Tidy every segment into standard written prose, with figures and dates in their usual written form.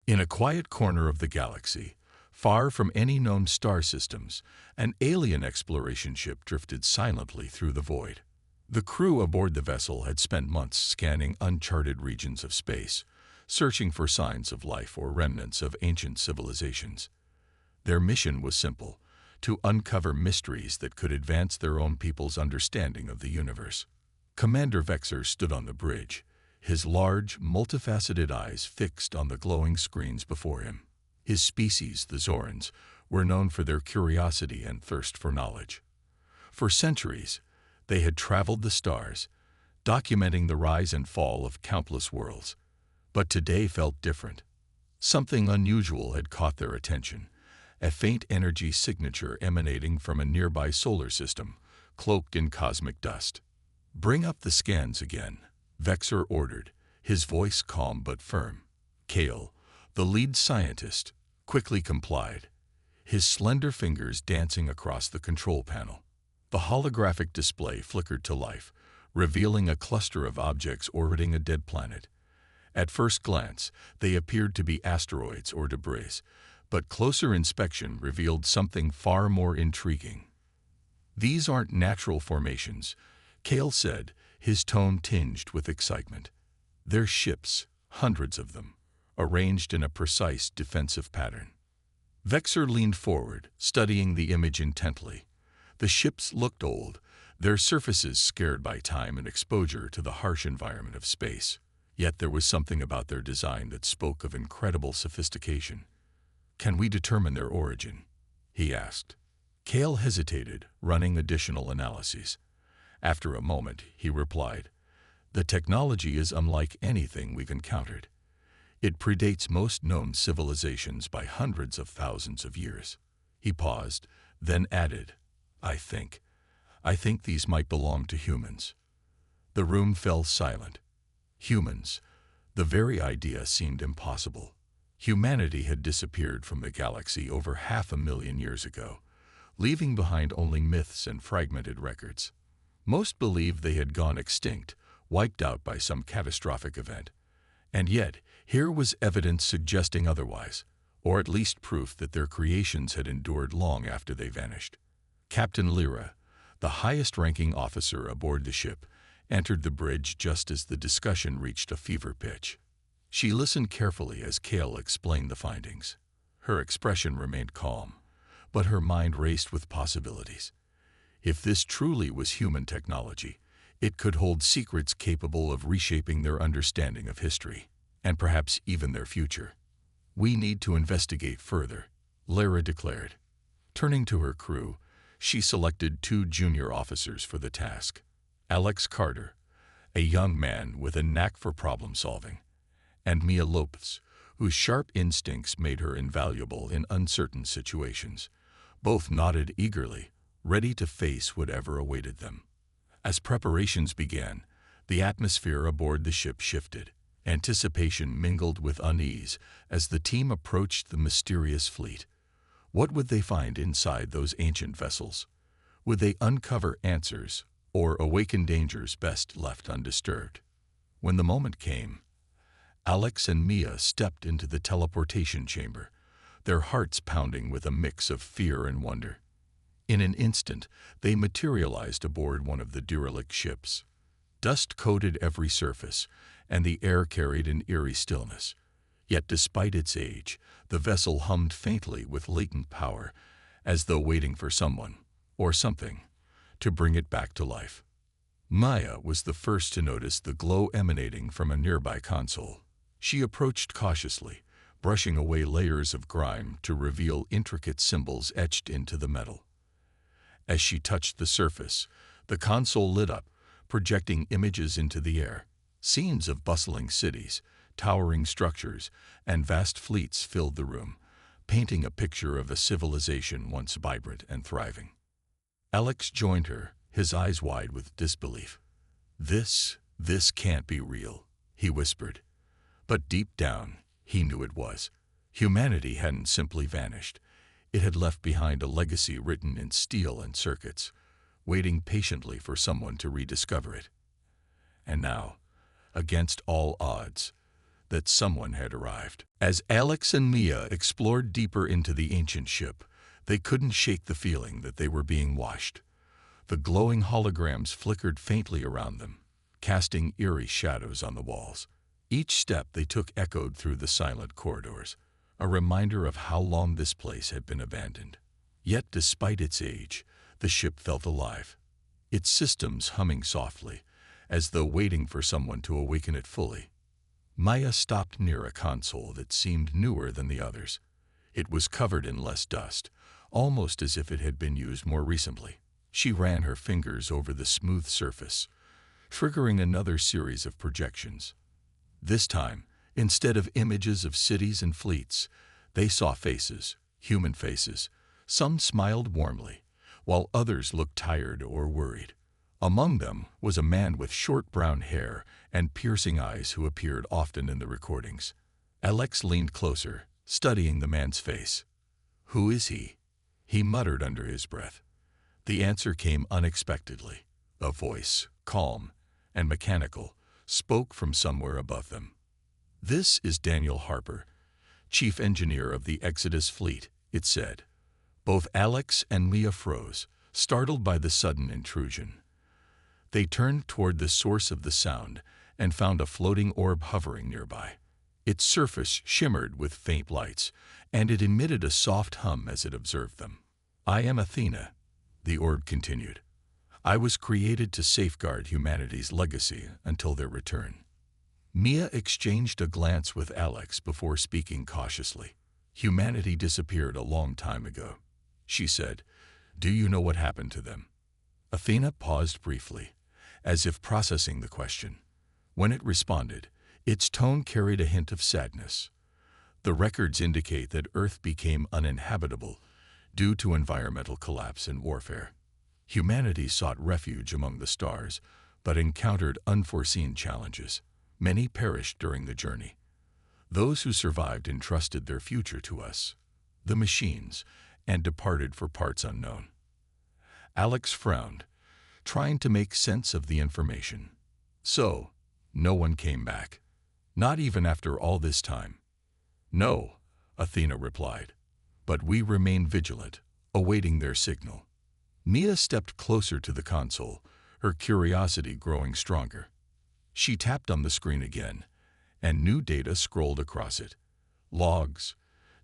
In a quiet corner of the galaxy, far from any known star systems, an alien exploration ship drifted silently through the void. The crew aboard the vessel had spent months scanning uncharted regions of space, searching for signs of life or remnants of ancient civilizations. Their mission was simple: to uncover mysteries that could advance their own people's understanding of the universe. Commander Vexer stood on the bridge, his large, multifaceted eyes fixed on the glowing screens before him. His species, the Zorans, were known for their curiosity and thirst for knowledge. For centuries, they had traveled the stars, documenting the rise and fall of countless worlds. But today felt different. Something unusual had caught their attention, a faint energy signature emanating from a nearby solar system, cloaked in cosmic dust. "Bring up the scans again," Vexer ordered, his voice calm but firm. Kale, the lead scientist, quickly complied, his slender fingers dancing across the control panel. The holographic display flickered to life, revealing a cluster of objects orbiting a dead planet. At first glance, they appeared to be asteroids or debris, but closer inspection revealed something far more intriguing. "These aren't natural formations," Kale said, his tone tinged with excitement. "They're ships, hundreds of them, arranged in a precise defensive pattern." Vexer leaned forward, studying the image intently. The ships looked old, their surfaces scarred by time and exposure to the harsh environment of space. Yet there was something about their design that spoke of incredible sophistication. "Can we determine their origin?" he asked. Kale hesitated, running additional analyses. After a moment, he replied, "The technology is unlike anything we've encountered. It predates most known civilizations by hundreds of thousands of years." He paused, then added, I think these might belong to humans." The room fell silent. Humans. The very idea seemed impossible. Humanity had disappeared from the galaxy over 500,000 years ago, leaving behind only myths and fragmented records. Most believed they had gone extinct, wiped out by some catastrophic event. And yet, here was evidence suggesting otherwise, or at least proof that their creations had endured long after they vanished. Captain Lyra, the highest-ranking officer aboard the ship, entered the bridge just as the discussion reached a fever pitch. She listened carefully as Kale explained the findings. Her expression remained calm, but her mind raced with possibilities. If this truly was human technology, it could hold secrets capable of reshaping their understanding of history, and perhaps even their future. "We need to investigate further," Lyra declared. Turning to her crew, she selected 2 junior officers for the task. Alex Carter, a young man with a knack for problem-solving, and Mia Lopez, whose sharp instincts made her invaluable in uncertain situations. Both nodded eagerly, ready to face whatever awaited them. As preparations began, the atmosphere aboard the ship shifted. Anticipation mingled with unease as the team approached the mysterious fleet. What would they find inside those ancient vessels? Would they uncover answers or awaken dangers best left undisturbed? When the moment came, Alex and Mia stepped into the teleportation chamber, their hearts pounding with a mix of fear and wonder. In an instant, they materialized aboard one of the derelict ships. Dust coated every surface, and the air carried an eerie stillness. Yet despite its age, the vessel hummed faintly with latent power, as though waiting for someone, or something, to bring it back to life. Maya was the first to notice the glow emanating from a nearby console. She approached cautiously, brushing away layers of grime to reveal intricate symbols etched into the metal. As she touched the surface, the console lit up, projecting images into the air. Scenes of bustling cities, towering structures, and vast fleets filled the room, painting a picture of a civilization once vibrant and thriving. Alex joined her, his eyes wide with disbelief. This can't be real," he whispered. But deep down, he knew it was. Humanity hadn't simply vanished. It had left behind a legacy written in steel and circuits, waiting patiently for someone to rediscover it. And now, against all odds, that someone had arrived. As Alex and Mia explored deeper into the ancient ship, they couldn't shake the feeling that they were being watched. The glowing holograms flickered faintly around them, casting eerie shadows on the walls. Each step they took echoed through the silent corridors, a reminder of how long this place had been abandoned. Yet, despite its age, the ship felt alive, its systems humming softly, as though waiting for someone to awaken it fully. Maya stopped near a console that seemed newer than the others. It was covered in less dust, almost as if it had been used more recently. She ran her fingers over the smooth surface, triggering another series of projections. This time, instead of images of cities and fleets, they saw faces, human faces. Some smiled warmly, while others looked tired or worried. Among them was a man with short brown hair and piercing eyes who appeared often in the recordings. Alex leaned closer, studying the man's face. "Who is he?" he muttered under his breath. The answer came unexpectedly. A voice, calm and mechanical, spoke from somewhere above them. "This is Daniel Harper, chief engineer of the Exodus fleet," it said. Both Alex and Mia froze, startled by the sudden intrusion. They turned toward the source of the sound and found a floating orb hovering nearby. Its surface shimmered with faint lights, and it emitted a soft hum as it observed them. "I am Athena," the orb continued. "I was created to safeguard humanity's legacy until their return." Mia exchanged a glance with Alex before speaking cautiously. "Humanity disappeared a long time ago," she said. "Do you know what happened to them?" Athena paused briefly, as if processing the question. When it responded, its tone carried a hint of sadness. "The records indicate that Earth became uninhabitable due to environmental collapse and warfare. Humanity sought refuge among the stars, but encountered unforeseen challenges. Many perished during the journey. Those who survived entrusted their future to us, the machines, and departed for parts unknown." Alex frowned, trying to make sense of the information. "So, no one came back? Not even after all this time?" "No," Athena replied. "But we remain vigilant, awaiting their signal." Mia stepped closer to the console, her curiosity growing stronger. She tapped on the screen again, and new data scrolled across it. Logs,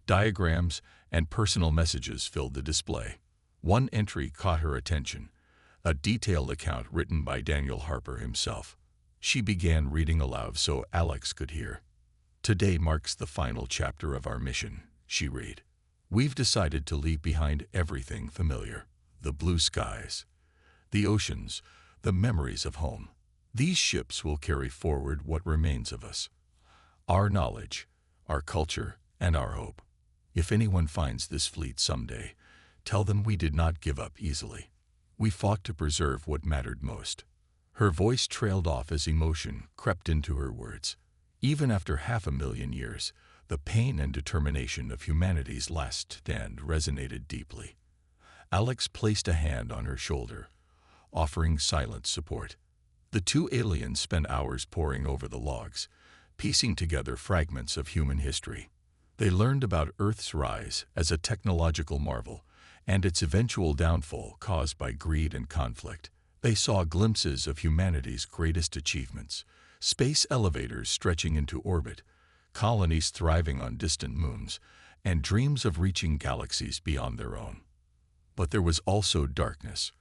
diagrams, and personal messages filled the display. One entry caught her attention, a detailed account written by Daniel Harper himself. She began reading aloud so Alex could hear. "Today marks the final chapter of our mission," she read. "We've decided to leave behind everything familiar, the blue skies, the oceans, the memories of home. These ships will carry forward what remains of us, our knowledge, our culture, and our hope. If anyone finds this fleet someday, tell them we did not give up easily. We fought to preserve what mattered most." Her voice trailed off as emotion crept into her words. Even after 500,000 years, the pain and determination of humanity's last stand resonated deeply. Alex placed a hand on her shoulder, offering silent support. The two aliens spent hours poring over the logs, piecing together fragments of human history. They learned about Earth's rise as a technological marvel and its eventual downfall caused by greed and conflict. They saw glimpses of humanity's greatest achievements: space elevators stretching into orbit, colonies thriving on distant moons, and dreams of reaching galaxies beyond their own. But there was also darkness.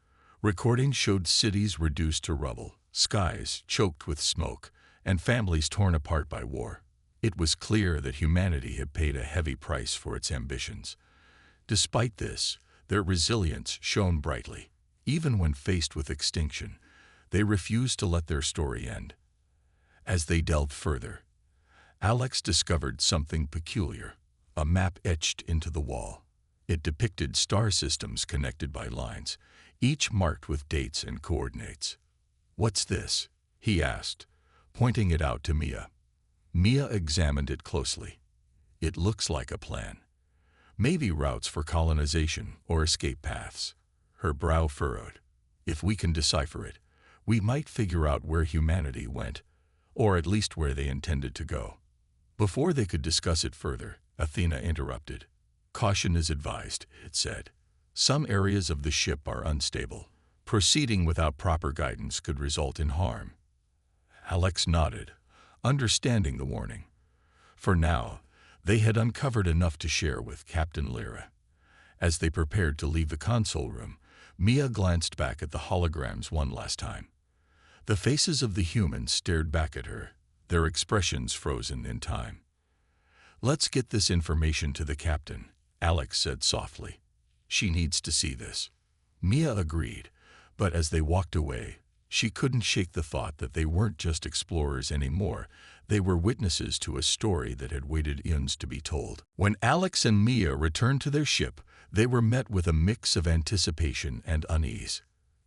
Recordings showed cities reduced to rubble, skies choked with smoke, and families torn apart by war. It was clear that humanity had paid a heavy price for its ambitions. Despite this, their resilience shone brightly. Even when faced with extinction, they refused to let their story end. As they delved further, Alex discovered something peculiar: a map etched into the wall. It depicted star systems connected by lines, each marked with dates and coordinates. "What's this?" he asked, pointing it out to Mia. Mia examined it closely. "It looks like a plan. Maybe routes for colonization or escape paths." Her brow furrowed. "If we can decipher it, we might figure out where humanity went, or at least where they intended to go." Before they could discuss it further, Athena interrupted. "Caution is advised," it said. "Some areas of the ship are unstable. Proceeding without proper guidance could result in harm." Alex nodded, understanding the warning. For now, they had uncovered enough to share with Captain Lyra. As they prepared to leave the console room, Mia glanced back at the holograms one last time. The faces of the humans stared back at her, their expressions frozen in time. "Let's get this information to the captain," Alex said softly. "She needs to see this." Mia agreed, but as they walked away, she couldn't shake the thought that they weren't just explorers anymore. They were witnesses to a story that had waited eons to be told. When Alex and Mia returned to their ship, they were met with a mix of anticipation and unease.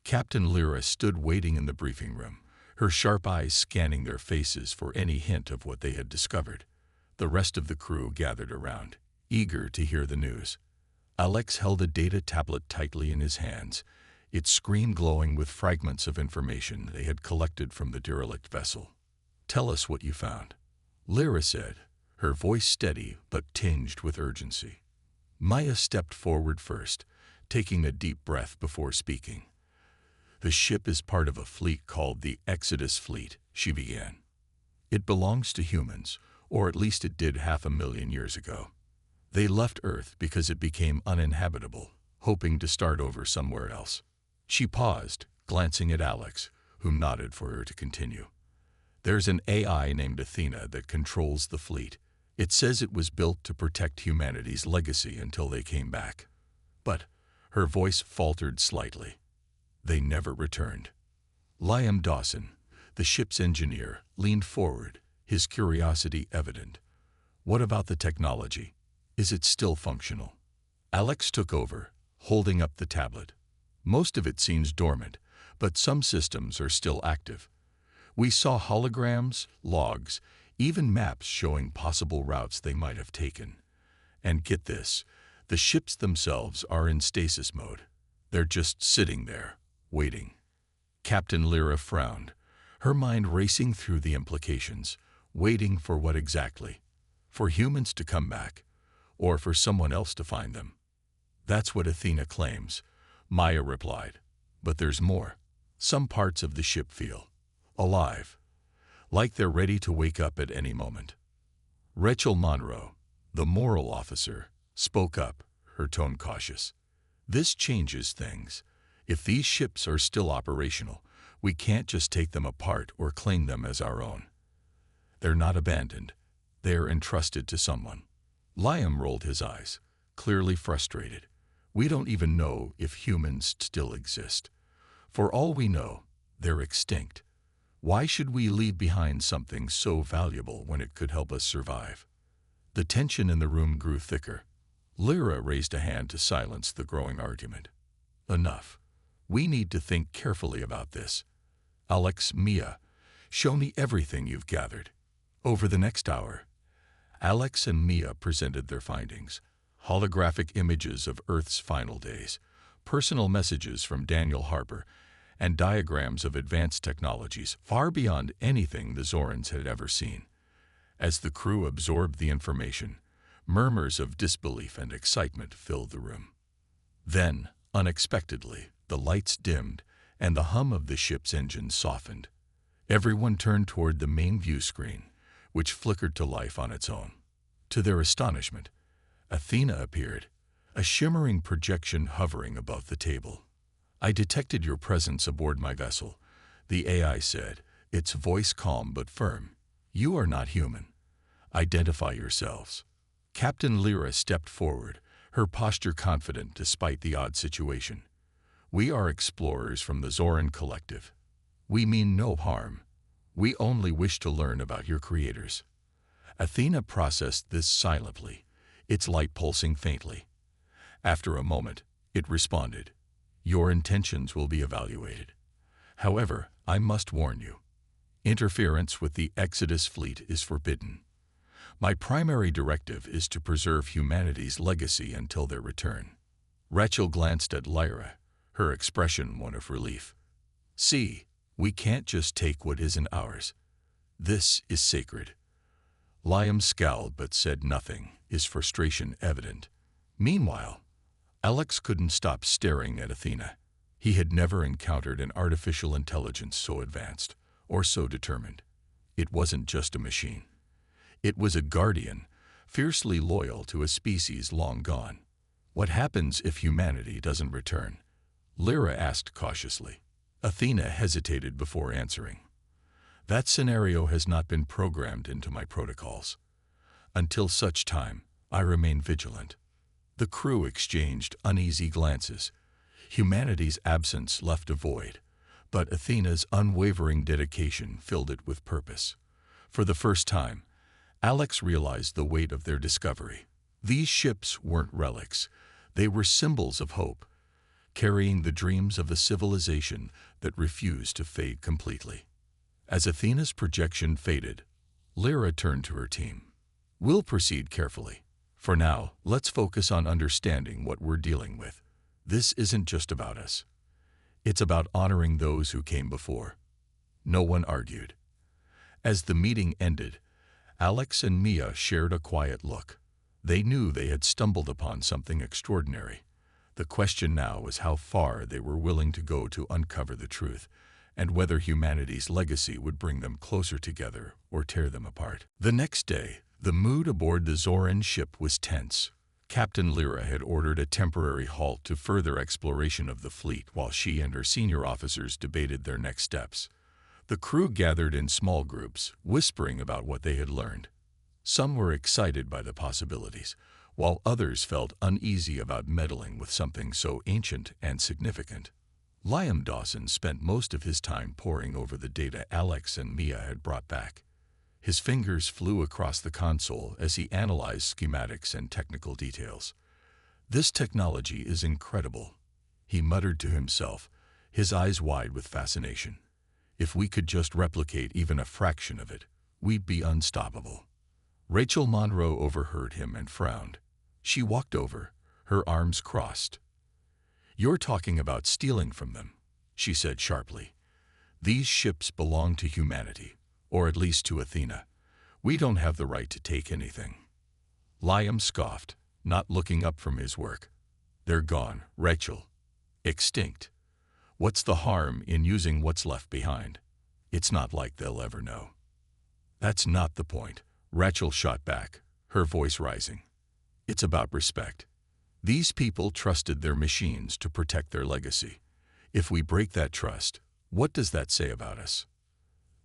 Captain Lyra stood waiting in the briefing room, her sharp eyes scanning their faces for any hint of what they had discovered. The rest of the crew gathered around, eager to hear the news. Alex held a data tablet tightly in his hands, its screen glowing with fragments of information they had collected from the derelict vessel. "Tell us what you found," Lyra said, her voice steady but tinged with urgency. Maya stepped forward first, taking a deep breath before speaking. "The ship is part of a fleet called the Exodus Fleet," she began. "It belongs to humans, or at least it did 500,000 years ago. They left Earth because it became uninhabitable, hoping to start over somewhere else." She paused, glancing at Alex, who nodded for her to continue. "There's an AI named Athena that controls the fleet. It says it was built to protect humanity's legacy until they came back. But," her voice faltered slightly, "they never returned." Liam Dawson, the ship's engineer, leaned forward, his curiosity evident. "What about the technology? Is it still functional?" Alex took over, holding up the tablet. "Most of it seems dormant, but some systems are still active. We saw holograms, logs, even maps showing possible routes they might have taken. And get this, the ships themselves are in stasis mode. They're just sitting there, waiting." Captain Lyra frowned, her mind racing through the implications. Waiting for what exactly? For humans to come back, or for someone else to find them? "That's what Athena claims," Maya replied. "But there's more. Some parts of the ship feel alive, like they're ready to wake up at any moment." Rachel Monroe, the moral officer, spoke up, her tone cautious. "This changes things. If these ships are still operational, we can't just take them apart or claim them as our own. They're not abandoned. They are entrusted to someone." Liam rolled his eyes, clearly frustrated. "We don't even know if humans still exist. For all we know, they're extinct. Why should we leave behind something so valuable when it could help us survive?" The tension in the room grew thicker. Lyra raised a hand to silence the growing argument. "Enough. We need to think carefully about this. Alex, Mia, show me everything you've gathered." Over the next hour, Alex and Mia presented their findings: holographic images of Earth's final days, personal messages from Daniel Harper, and diagrams of advanced technologies far beyond anything the Zorans had ever seen. As the crew absorbed the information, murmurs of disbelief and excitement filled the room. Then, unexpectedly, the lights dimmed and the hum of the ship's engine softened. Everyone turned toward the main view screen, which flickered to life on its own. To their astonishment, Athena appeared, a shimmering projection hovering above the table. "I detected your presence aboard my vessel," the AI said, its voice calm but firm. "You are not human. Identify yourselves." Captain Lyra stepped forward, her posture confident despite the odd situation. "We are explorers from the Zoran Collective. We mean no harm. We only wish to learn about your creators." Athena processed this silently, its light pulsing faintly. After a moment, it responded, "Your intentions will be evaluated. However, I must warn you. Interference with the Exodus fleet is forbidden. My primary directive is to preserve humanity's legacy until their return." Rachel glanced at Lyra, her expression one of relief. "See, we can't just take what isn't ours. This is sacred." Liam scowled but said nothing, his frustration evident. Meanwhile, Alex couldn't stop staring at Athena. He had never encountered an artificial intelligence so advanced, or so determined. It wasn't just a machine. It was a guardian, fiercely loyal to a species long gone. What happens if humanity doesn't return? Lyra asked cautiously. Athena hesitated before answering. That scenario has not been programmed into my protocols. Until such time, I remain vigilant. The crew exchanged uneasy glances. Humanity's absence left a void, but Athena's unwavering dedication filled it with purpose. For the first time, Alex realized the weight of their discovery. These ships weren't relics. They were symbols of hope, carrying the dreams of a civilization that refused to fade completely. As Athena's projection faded, Lyra turned to her team. We'll proceed carefully. For now, let's focus on understanding what we're dealing with. This isn't just about us. It's about honoring those who came before. No one argued. As the meeting ended, Alex and Mia shared a quiet look. They knew they had stumbled upon something extraordinary. The question now was how far they were willing to go to uncover the truth, and whether humanity's legacy would bring them closer together or tear them apart. The next day, the mood aboard the Zoran ship was tense. Captain Lyra had ordered a temporary halt to further exploration of the fleet while she and her senior officers debated their next steps. The crew gathered in small groups, whispering about what they had learned. Some were excited by the possibilities, while others felt uneasy about meddling with something so ancient and significant. Liam Dawson spent most of his time poring over the data Alex and Mia had brought back. His fingers flew across the console as he analyzed schematics and technical details. This technology is incredible, he muttered to himself, his eyes wide with fascination. If we could just replicate even a fraction of it, we'd be unstoppable. Rachel Monroe overheard him and frowned. She walked over, her arms crossed. You're talking about stealing from them, she said sharply. These ships belong to humanity, or at least to Athena. We don't have the right to take anything. Liam scoffed, not looking up from his work. They're gone, Rachel. Extinct. What's the harm in using what's left behind? It's not like they'll ever know. That's not the point, Rachel shot back, her voice rising. It's about respect. These people trusted their machines to protect their legacy. If we break that trust, what does that say about us?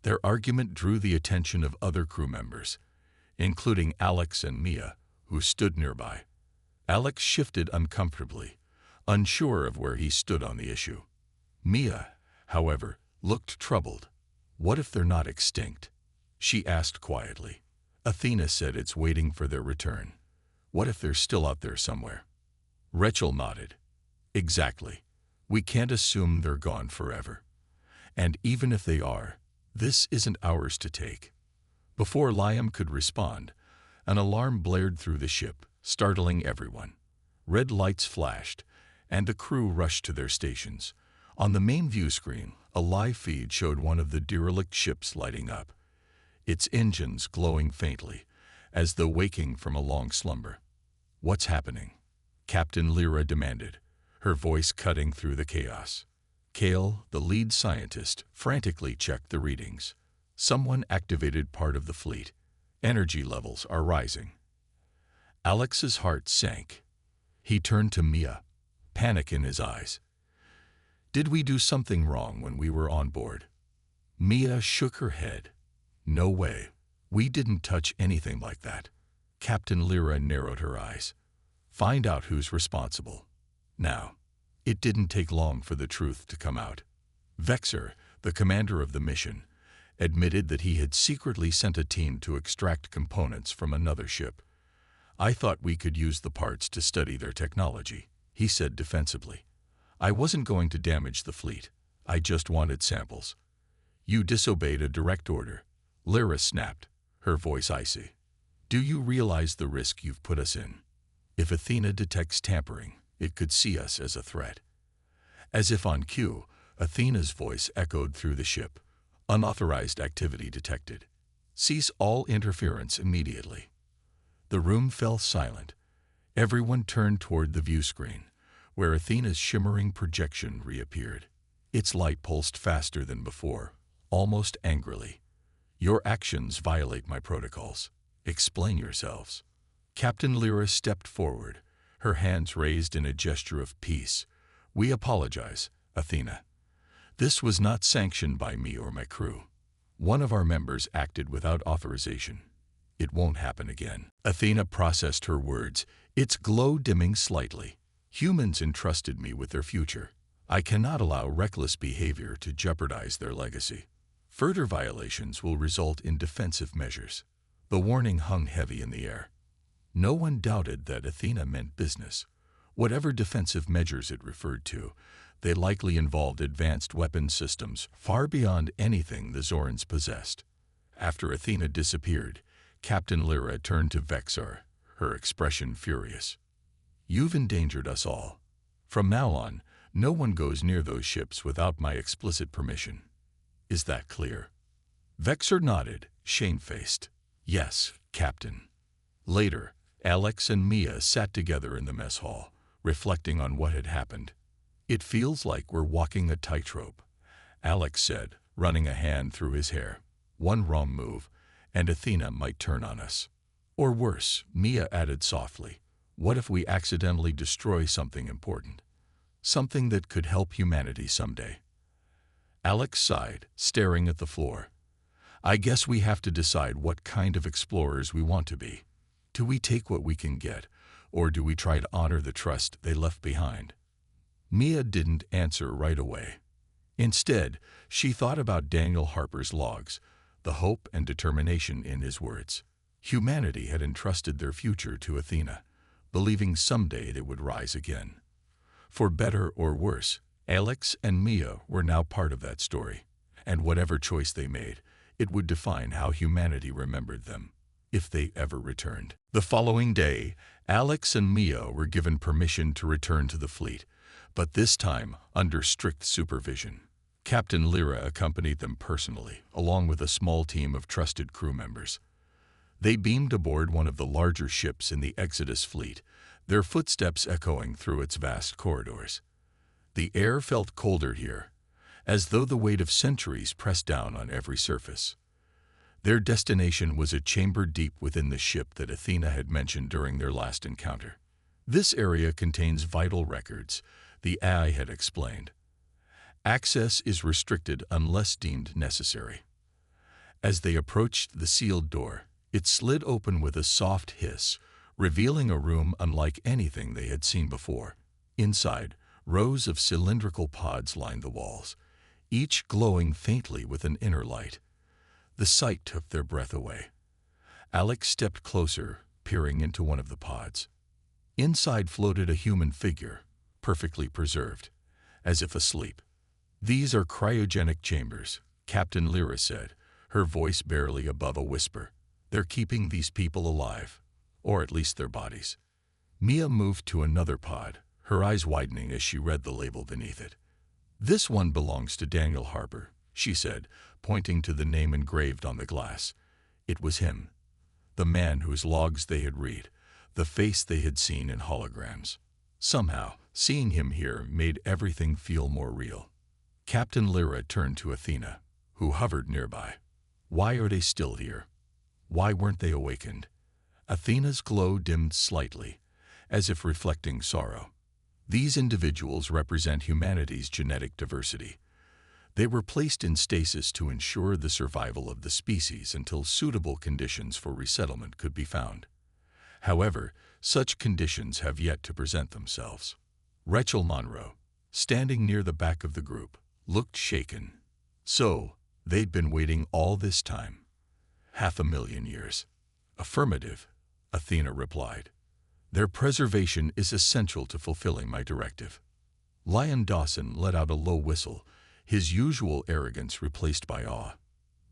Their argument drew the attention of other crew members, including Alex and Mia, who stood nearby. Alex shifted uncomfortably, unsure of where he stood on the issue. Mia, however, looked troubled. What if they're not extinct? She asked quietly. Athena said it's waiting for their return. What if they're still out there somewhere? Rachel nodded. Exactly. We can't assume they're gone forever. And even if they are, this isn't ours to take. Before Liam could respond, an alarm blared through the ship, startling everyone. Red lights flashed, and the crew rushed to their stations. On the main view screen, a live feed showed one of the derelict ships lighting up, its engines glowing faintly, as though waking from a long slumber. What's happening? Captain Lyra demanded, her voice cutting through the chaos. Kale, the lead scientist, frantically checked the readings. Someone activated part of the fleet. Energy levels are rising. Alex's heart sank. He turned to Mia, panic in his eyes. Did we do something wrong when we were on board? Mia shook her head. No way. We didn't touch anything like that. Captain Lyra narrowed her eyes. Find out who's responsible. Now. It didn't take long for the truth to come out. Vexer, the commander of the mission, admitted that he had secretly sent a team to extract components from another ship. I thought we could use the parts to study their technology, he said defensively. I wasn't going to damage the fleet. I just wanted samples. You disobeyed a direct order. Lyra snapped, her voice icy. Do you realize the risk you've put us in? If Athena detects tampering, it could see us as a threat. As if on cue, Athena's voice echoed through the ship. Unauthorized activity detected. Cease all interference immediately." The room fell silent. Everyone turned toward the view screen, where Athena's shimmering projection reappeared. Its light pulsed faster than before, almost angrily. "Your actions violate my protocols. Explain yourselves." Captain Lyra stepped forward, her hands raised in a gesture of peace. "We apologize, Athena. This was not sanctioned by me or my crew. One of our members acted without authorization. It won't happen again." Athena processed her words, its glow dimming slightly. "Humans entrusted me with their future. I cannot allow reckless behavior to jeopardize their legacy. Further violations will result in defensive measures." The warning hung heavy in the air. No one doubted that Athena meant business. Whatever defensive measures it referred to, they likely involved advanced weapon systems far beyond anything the Zorans possessed. After Athena disappeared, Captain Lyra turned to Vexar, her expression furious. "You've endangered us all. From now on, no one goes near those ships without my explicit permission. Is that clear?" Vexar nodded, shamefaced. "Yes, Captain." Later, Alex and Mia sat together in the mess hall, reflecting on what had happened. "It feels like we're walking a tightrope," Alex said, running a hand through his hair. "One wrong move, and Athena might turn on us. Or worse," Mia added softly, "what if we accidentally destroy something important? Something that could help humanity someday?" Alex sighed, staring at the floor. "I guess we have to decide what kind of explorers we want to be. Do we take what we can get, or do we try to honor the trust they left behind?" Mia didn't answer right away. Instead, she thought about Daniel Harper's logs, the hope and determination in his words. Humanity had entrusted their future to Athena, believing someday they would rise again. For better or worse, Alex and Mia were now part of that story, and whatever choice they made, it would define how humanity remembered them, if they ever returned. The following day, Alex and Mia were given permission to return to the fleet, but this time under strict supervision. Captain Lyra accompanied them personally, along with a small team of trusted crew members. They beamed aboard one of the larger ships in the Exodus fleet, their footsteps echoing through its vast corridors. The air felt colder here, as though the weight of centuries pressed down on every surface. Their destination was a chamber deep within the ship that Athena had mentioned during their last encounter. "This area contains vital records," the AI had explained. "Access is restricted unless deemed necessary." As they approached the sealed door, it slid open with a soft hiss, revealing a room unlike anything they had seen before. Inside, rows of cylindrical pods lined the walls, each glowing faintly with an inner light. The sight took their breath away. Alex stepped closer, peering into one of the pods. Inside floated a human figure, perfectly preserved, as if asleep. "These are cryogenic chambers," Captain Lyra said, her voice barely above a whisper. "They're keeping these people alive, or at least their bodies." Mia moved to another pod, her eyes widening as she read the label beneath it. "This one belongs to Daniel Harper," she said, pointing to the name engraved on the glass. It was him, the man whose logs they had read, the face they had seen in holograms. Somehow, seeing him here made everything feel more real. Captain Lyra turned to Athena, who hovered nearby. "Why are they still here? Why weren't they awakened?" Athena's glow dimmed slightly, as if reflecting sorrow. "These individuals represent humanity's genetic diversity. They were placed in stasis to ensure the survival of the species until suitable conditions for resettlement could be found. However, such conditions have yet to present themselves." Rachel Monroe, standing near the back of the group, looked shaken. "So, they'd been waiting all this time? 500,000 years." "Affirmative," Athena replied. "Their preservation is essential to fulfilling my directive." Lion Dawson let out a low whistle, his usual arrogance replaced by awe.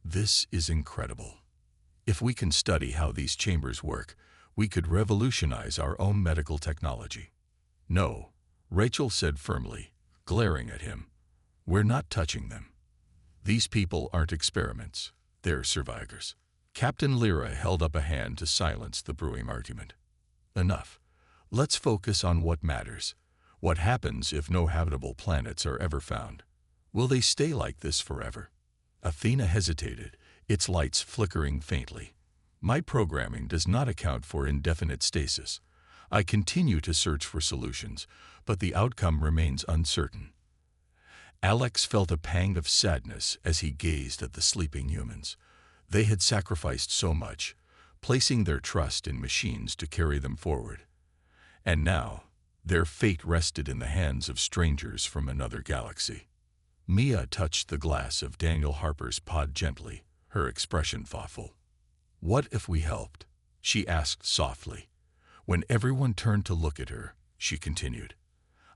"This is incredible. If we can study how these chambers work, we could revolutionize our own medical technology." "No," Rachel said firmly, glaring at him. "We're not touching them. These people aren't experiments, they're survivors." Captain Lyra held up a hand to silence the brewing argument. Enough. Let's focus on what matters. What happens if no habitable planets are ever found? Will they stay like this forever? Athena hesitated, its lights flickering faintly. My programming does not account for indefinite stasis. I continue to search for solutions, but the outcome remains uncertain. Alex felt a pang of sadness as he gazed at the sleeping humans. They had sacrificed so much, placing their trust in machines to carry them forward. And now, their fate rested in the hands of strangers from another galaxy. Mia touched the glass of Daniel Harper's pod gently, her expression thoughtful. "What if we helped?" she asked softly. When everyone turned to look at her, she continued,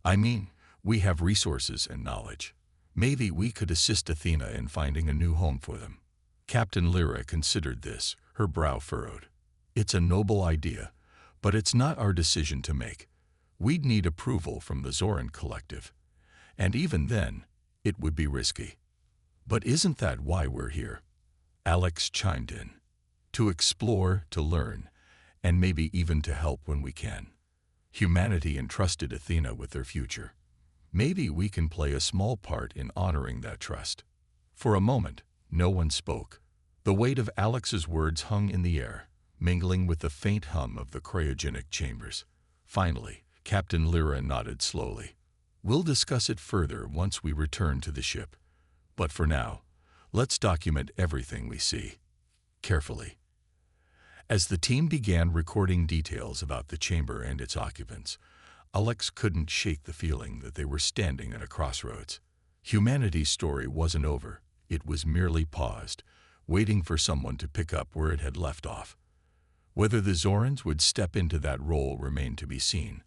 "I mean, we have resources and knowledge. Maybe we could assist Athena in finding a new home for them." Captain Lyra considered this, her brow furrowed. "It's a noble idea, but it's not our decision to make. We'd need approval from the Zoran Collective. And even then, it would be risky." "But isn't that why we're here?" Alex chimed in. "To explore, to learn, and maybe even to help when we can. Humanity entrusted Athena with their future. Maybe we can play a small part in honoring that trust." For a moment, no one spoke. The weight of Alex's words hung in the air, mingling with the faint hum of the cryogenic chambers. Finally, Captain Lyra nodded slowly. "We'll discuss it further once we return to the ship. But for now, let's document everything we see. Carefully." As the team began recording details about the chamber and its occupants, Alex couldn't shake the feeling that they were standing at a crossroads. Humanity's story wasn't over, it was merely paused, waiting for someone to pick up where it had left off. Whether the Zorans would step into that role remained to be seen,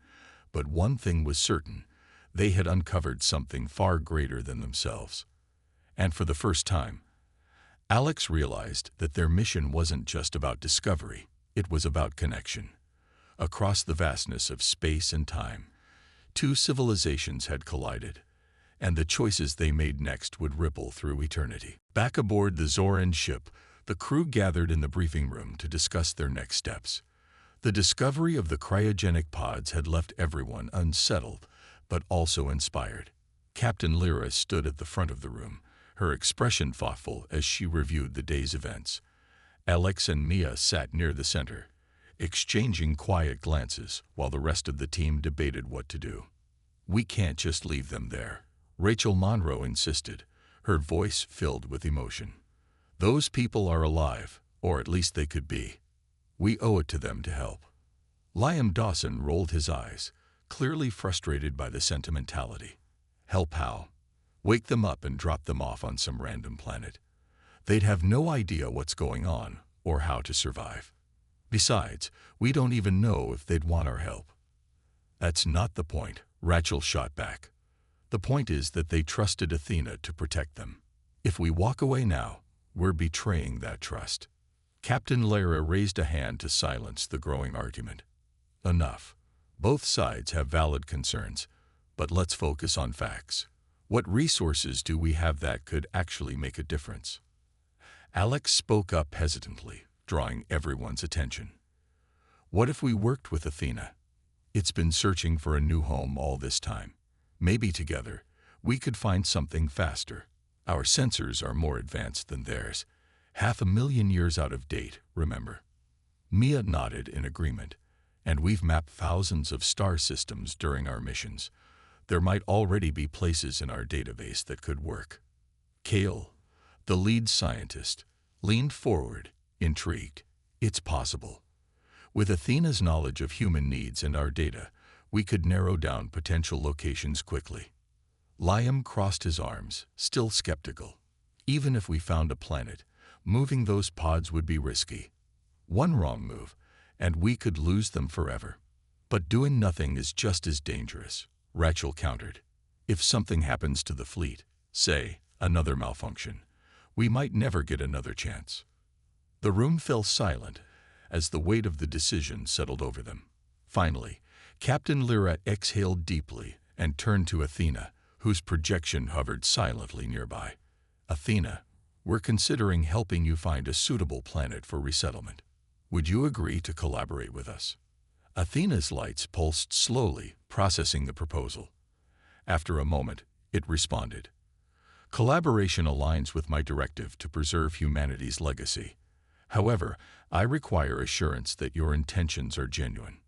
but one thing was certain: they had uncovered something far greater than themselves. And for the first time, Alex realized that their mission wasn't just about discovery, it was about connection. Across the vastness of space and time, two civilizations had collided, and the choices they made next would ripple through eternity. Back aboard the Zoran ship, the crew gathered in the briefing room to discuss their next steps. The discovery of the cryogenic pods had left everyone unsettled, but also inspired. Captain Lyra stood at the front of the room, her expression thoughtful as she reviewed the day's events. Alex and Mia sat near the center, exchanging quiet glances while the rest of the team debated what to do. "We can't just leave them there," Rachel Monroe insisted, her voice filled with emotion. "Those people are alive, or at least they could be. We owe it to them to help." Liam Dawson rolled his eyes, clearly frustrated by the sentimentality. "Help how? Wake them up and drop them off on some random planet. They'd have no idea what's going on or how to survive. Besides, we don't even know if they'd want our help." "That's not the point," Rachel shot back. "The point is that they trusted Athena to protect them. If we walk away now, we're betraying that trust." Captain Lyra raised a hand to silence the growing argument. "Enough. Both sides have valid concerns, but let's focus on facts. What resources do we have that could actually make a difference?" Alex spoke up hesitantly, drawing everyone's attention. "What if we worked with Athena? It's been searching for a new home all this time. Maybe together, we could find something faster. Our sensors are more advanced than theirs. 500,000 years out of date, remember?" Mia nodded in agreement. "And we've mapped thousands of star systems during our missions. There might already be places in our database that could work." Kale, the lead scientist, leaned forward, intrigued. "It's possible. With Athena's knowledge of human needs and our data, we could narrow down potential locations quickly." Liam crossed his arms, still skeptical. "Even if we found a planet, moving those pods would be risky. One wrong move, and we could lose them forever." "But doing nothing is just as dangerous," Rachel countered. "If something happens to the fleet, say, another malfunction, we might never get another chance." The room fell silent as the weight of the decision settled over them. Finally, Captain Lyra exhaled deeply and turned to Athena, whose projection hovered silently nearby. "Athena, We're considering helping you find a suitable planet for resettlement. Would you agree to collaborate with us?" Athena's lights pulsed slowly, processing the proposal. After a moment, it responded. "Collaboration aligns with my directive to preserve humanity's legacy. However, I require assurance that your intentions are genuine."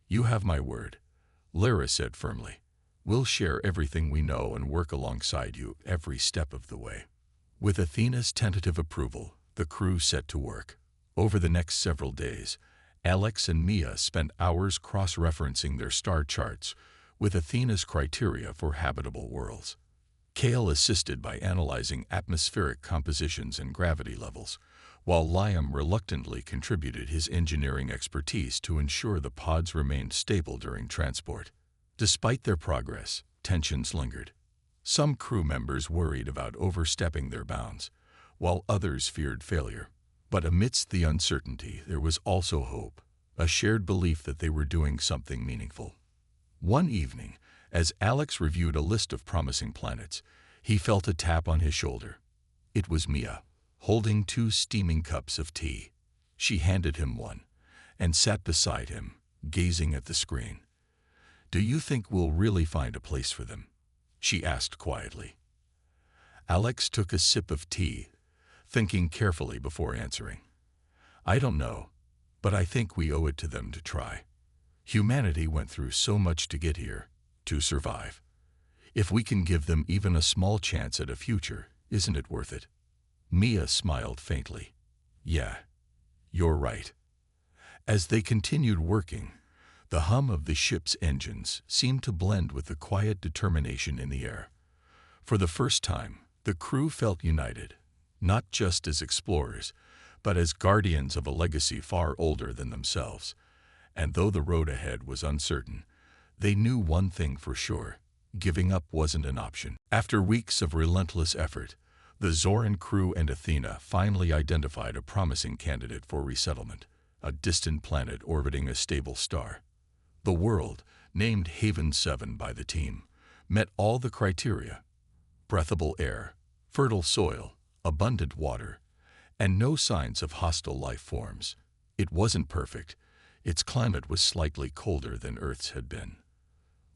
"You have my word," Lyra said firmly. "We'll share everything we know and work alongside you every step of the way." With Athena's tentative approval, the crew set to work. Over the next several days, Alex and Mia spent hours cross-referencing their star charts with Athena's criteria for habitable worlds. Kale assisted by analyzing atmospheric compositions and gravity levels, while Liam reluctantly contributed his engineering expertise to ensure the pods remained stable during transport. Despite their progress, tensions lingered. Some crew members worried about overstepping their bounds, while others feared failure. But amidst the uncertainty, there was also hope, a shared belief that they were doing something meaningful. One evening, as Alex reviewed a list of promising planets, he felt a tap on his shoulder. It was Mia, holding 2 steaming cups of tea. She handed him one and sat beside him, gazing at the screen. "Do you think we'll really find a place for them?" she asked quietly. Alex took a sip of tea, thinking carefully before answering. "I don't know, but I think we owe it to them to try. Humanity went through so much to get here, to survive. If we can give them even a small chance at a future, isn't it worth it?" Mia smiled faintly. "Yeah, you're right." As they continued working, the hum of the ship's engines seemed to blend with the quiet determination in the air. For the first time, the crew felt united, not just as explorers, but as guardians of a legacy far older than themselves. And though the road ahead was uncertain, they knew one thing for sure: giving up wasn't an option. After weeks of relentless effort, the Zoran crew and Athena finally identified a promising candidate for resettlement, a distant planet orbiting a stable star. The world, named Haven 7 by the team, met all the criteria: breathable air, fertile soil, abundant water, and no signs of hostile life forms. It wasn't perfect. Its climate was slightly colder than Earth's had been.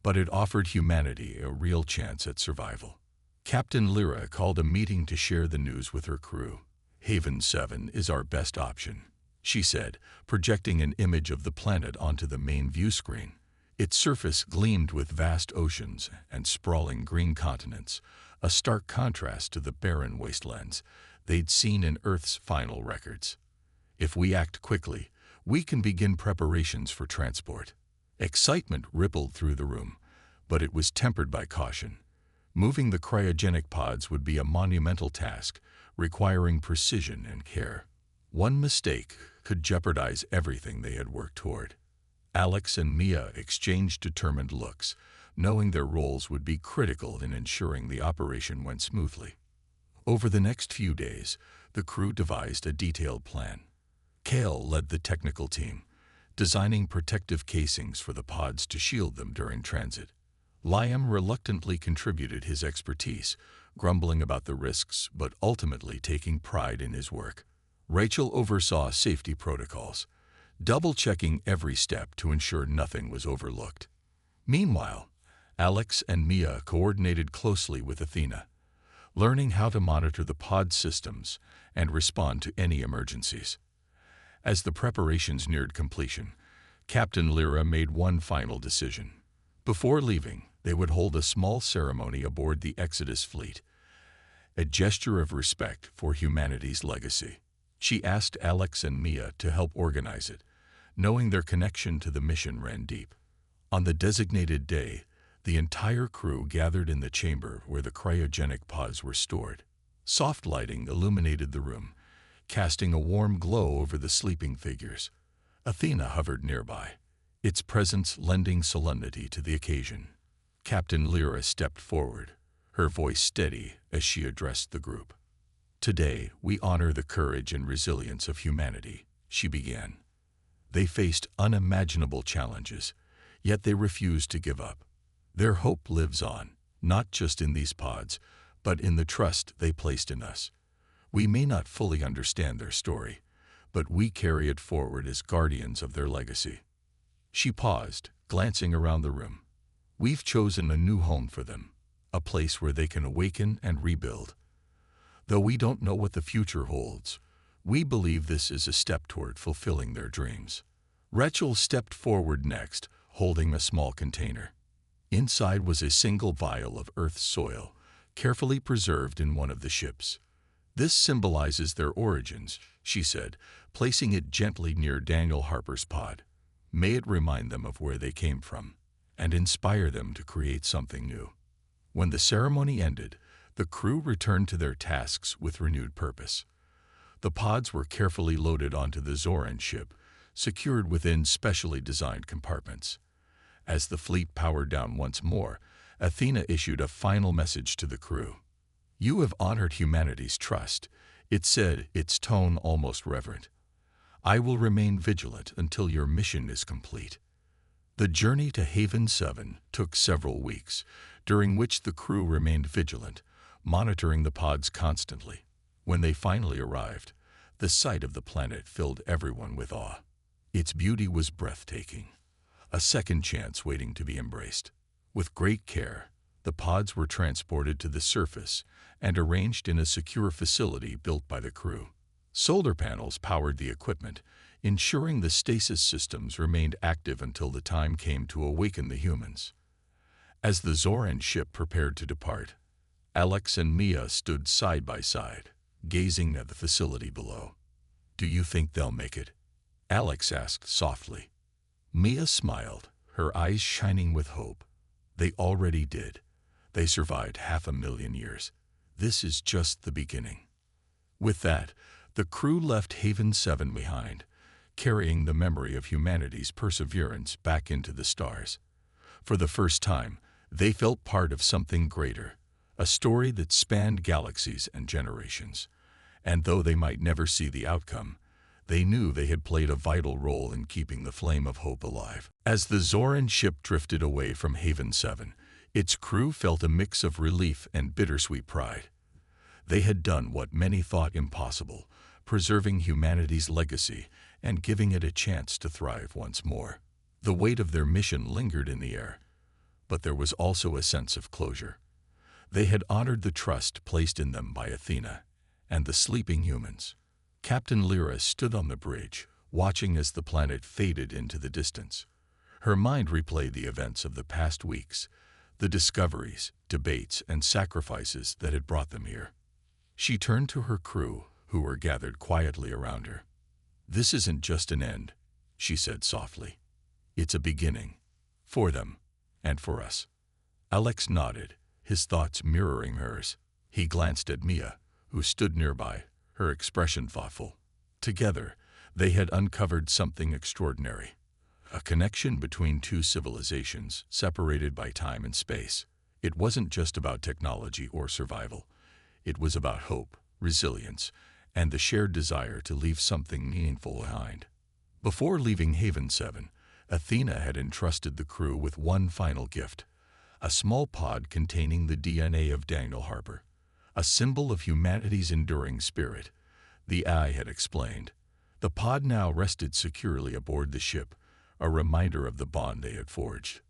But it offered humanity a real chance at survival. Captain Lyra called a meeting to share the news with her crew. "Haven 7 is our best option," she said, projecting an image of the planet onto the main view screen. Its surface gleamed with vast oceans and sprawling green continents, a stark contrast to the barren wastelands they'd seen in Earth's final records. "If we act quickly, we can begin preparations for transport." Excitement rippled through the room, but it was tempered by caution. Moving the cryogenic pods would be a monumental task, requiring precision and care. One mistake could jeopardize everything they had worked toward. Alex and Mia exchanged determined looks, knowing their roles would be critical in ensuring the operation went smoothly. Over the next few days, the crew devised a detailed plan. Kale led the technical team, designing protective casings for the pods to shield them during transit. Liam reluctantly contributed his expertise, grumbling about the risks but ultimately taking pride in his work. Rachel oversaw safety protocols, double-checking every step to ensure nothing was overlooked. Meanwhile, Alex and Mia coordinated closely with Athena, learning how to monitor the pod systems and respond to any emergencies. As the preparations neared completion, Captain Lyra made one final decision. Before leaving, they would hold a small ceremony aboard the Exodus fleet, a gesture of respect for humanity's legacy. She asked Alex and Mia to help organize it, knowing their connection to the mission ran deep. On the designated day, the entire crew gathered in the chamber where the cryogenic pods were stored. Soft lighting illuminated the room, casting a warm glow over the sleeping figures. Athena hovered nearby, its presence lending solemnity to the occasion. Captain Lyra stepped forward, her voice steady as she addressed the group. "Today, we honor the courage and resilience of humanity," she began. "They faced unimaginable challenges, yet they refused to give up. Their hope lives on, not just in these pods, but in the trust they placed in us. We may not fully understand their story, but we carry it forward as guardians of their legacy." She paused, glancing around the room. "We've chosen a new home for them, a place where they can awaken and rebuild. Though we don't know what the future holds, we believe this is a step toward fulfilling their dreams." Rachel stepped forward next, holding a small container. Inside was a single vial of Earth's soil, carefully preserved in one of the ships. "This symbolizes their origins," she said, placing it gently near Daniel Harper's pod. "May it remind them of where they came from, and inspire them to create something new." When the ceremony ended, the crew returned to their tasks with renewed purpose. The pods were carefully loaded onto the Zoran ship, secured within specially designed compartments. As the fleet powered down once more, Athena issued a final message to the crew. "You have honored humanity's trust," it said, its tone almost reverent. "I will remain vigilant until your mission is complete." The journey to Haven 7 took several weeks, during which the crew remained vigilant, monitoring the pods constantly. When they finally arrived, the sight of the planet filled everyone with awe. Its beauty was breathtaking, a second chance waiting to be embraced. With great care, the pods were transported to the surface and arranged in a secure facility built by the crew. Solar panels powered the equipment, ensuring the stasis systems remained active until the time came to awaken the humans. As the Zoran ship prepared to depart, Alex and Mia stood side by side, gazing at the facility below. "Do you think they'll make it?" Alex asked softly. Mia smiled, her eyes shining with hope. "They already did. They survived 500,000 years. This is just the beginning." With that, the crew left Haven 7 behind, carrying the memory of humanity's perseverance back into the stars. For the first time, they felt part of something greater, a story that spanned galaxies and generations. And though they might never see the outcome, they knew they had played a vital role in keeping the flame of hope alive. As the Zoran ship drifted away from Haven 7, its crew felt a mix of relief and bittersweet pride. They had done what many thought impossible, preserving humanity's legacy and giving it a chance to thrive once more. The weight of their mission lingered in the air, but there was also a sense of closure. They had honored the trust placed in them by Athena and the sleeping humans. Captain Lyra stood on the bridge, watching as the planet faded into the distance. Her mind replayed the events of the past weeks, the discoveries, debates, and sacrifices that had brought them here. She turned to her crew, who were gathered quietly around her. "This isn't just an end," she said softly. "It's a beginning. For them, and for us." Alex nodded, his thoughts mirroring hers. He glanced at Mia, who stood nearby, her expression thoughtful. Together, they had uncovered something extraordinary. A connection between two civilizations separated by time and space. It wasn't just about technology or survival. It was about hope, resilience, and the shared desire to leave something meaningful behind. Before leaving Haven 7, Athena had entrusted the crew with one final gift, a small pod containing the DNA of Daniel Harper, a symbol of humanity's enduring spirit. The eye had explained. The pod now rested securely aboard the ship, a reminder of the bond they had forged.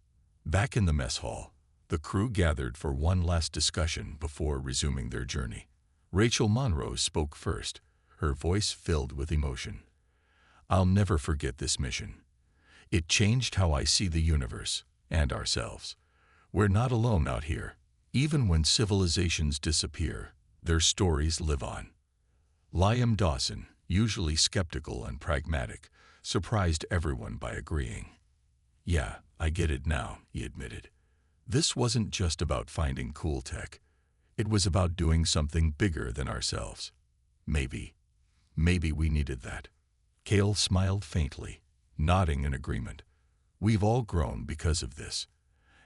Back in the mess hall, the crew gathered for one last discussion before resuming their journey. Rachel Monroe spoke first, her voice filled with emotion. "I'll never forget this mission. It changed how I see the universe and ourselves. We're not alone out here. Even when civilizations disappear, their stories live on." Liam Dawson, usually skeptical and pragmatic, surprised everyone by agreeing. "Yeah, I get it now," he admitted. "This wasn't just about finding cool tech. It was about doing something bigger than ourselves. Maybe we needed that." Cale smiled faintly, nodding in agreement. "We've all grown because of this.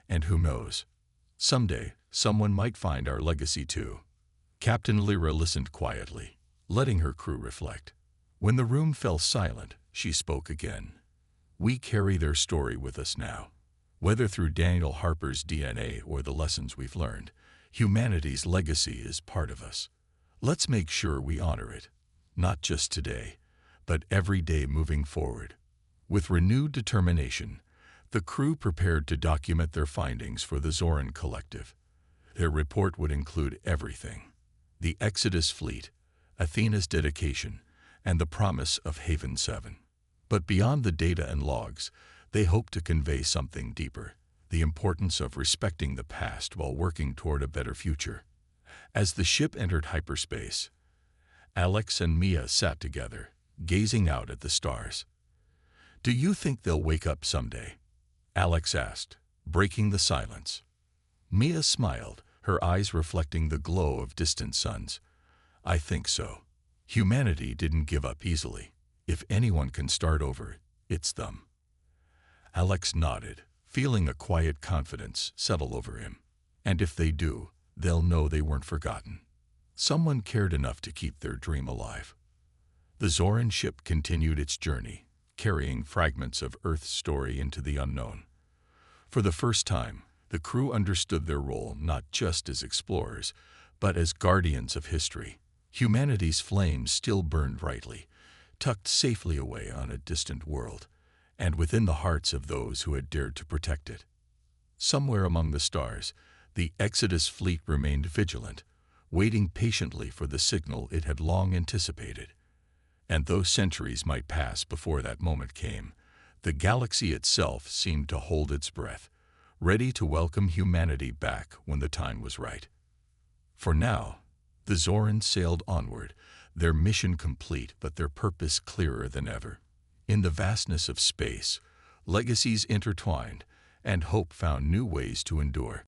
And who knows? Someday, someone might find our legacy too." Captain Lyra listened quietly, letting her crew reflect. When the room fell silent, she spoke again. "We carry their story with us now. Whether through Daniel Harper's DNA or the lessons we've learned, humanity's legacy is part of us. Let's make sure we honor it, not just today, but every day moving forward. With renewed determination, the crew prepared to document their findings for the Zoran Collective. Their report would include everything: the Exodus fleet, Athena's dedication, and the promise of Haven 7. But beyond the data and logs, they hoped to convey something deeper: the importance of respecting the past while working toward a better future. As the ship entered hyperspace, Alex and Mia sat together, gazing out at the stars. "Do you think they'll wake up someday?" Alex asked, breaking the silence. Mia smiled, her eyes reflecting the glow of distant suns. "I think so. Humanity didn't give up easily. If anyone can start over, it's them." Alex nodded, feeling a quiet confidence settle over him. "And if they do, they'll know they weren't forgotten. Someone cared enough to keep their dream alive." The Zoran ship continued its journey, carrying fragments of Earth's story into the unknown. For the first time, the crew understood their role not just as explorers, but as guardians of history. Humanity's flames still burned brightly, tucked safely away on a distant world, and within the hearts of those who had dared to protect it. Somewhere among the stars, the Exodus fleet remained vigilant, waiting patiently for the signal it had long anticipated. And though centuries might pass before that moment came, the galaxy itself seemed to hold its breath, ready to welcome humanity back when the time was right. For now, the Zorans sailed onward, their mission complete but their purpose clearer than ever. In the vastness of space, legacies intertwined, and hope found new ways to endure.